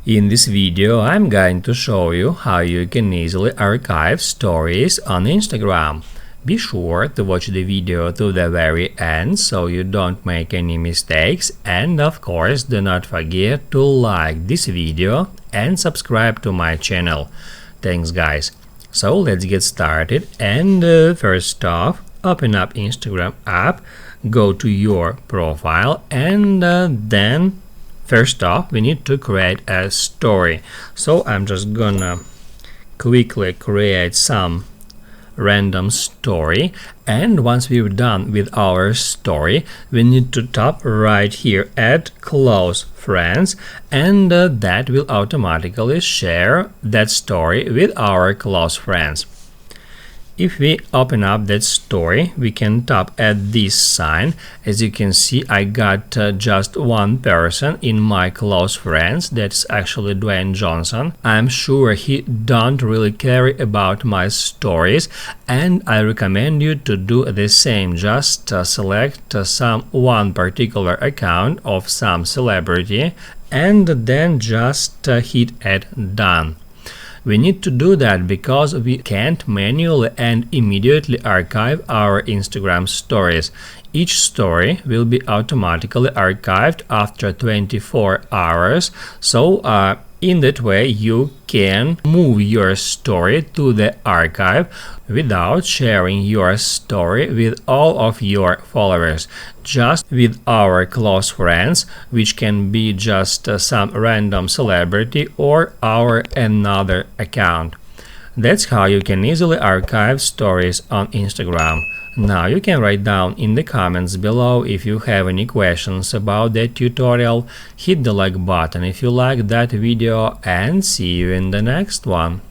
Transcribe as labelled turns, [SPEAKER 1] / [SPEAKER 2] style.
[SPEAKER 1] In this video, I'm going to show you how you can easily archive stories on Instagram. Be sure to watch the video to the very end so you don't make any mistakes, and of course do not forget to like this video and subscribe to my channel. Thanks guys. So let's get started, and first off, open up Instagram app, go to your profile, and then first off we need to create a story. So I'm just gonna quickly create some random story, and once we're done with our story we need to tap right here at close friends, and that will automatically share that story with our close friends. If we open up that story, we can tap at this sign. As you can see, I got just one person in my close friends. That's actually Dwayne Johnson. I'm sure he don't really care about my stories, and I recommend you to do the same. Just select one particular account of some celebrity and then just hit at done. We need to do that because we can't manually and immediately archive our Instagram stories. Each story will be automatically archived after 24 hours, so in that way you can move your story to the archive without sharing your story with all of your followers, just with our close friends, which can be just some random celebrity or our another account. That's how you can easily archive stories on Instagram. Now you can write down in the comments below if you have any questions about that tutorial. Hit the like button if you like that video, and see you in the next one.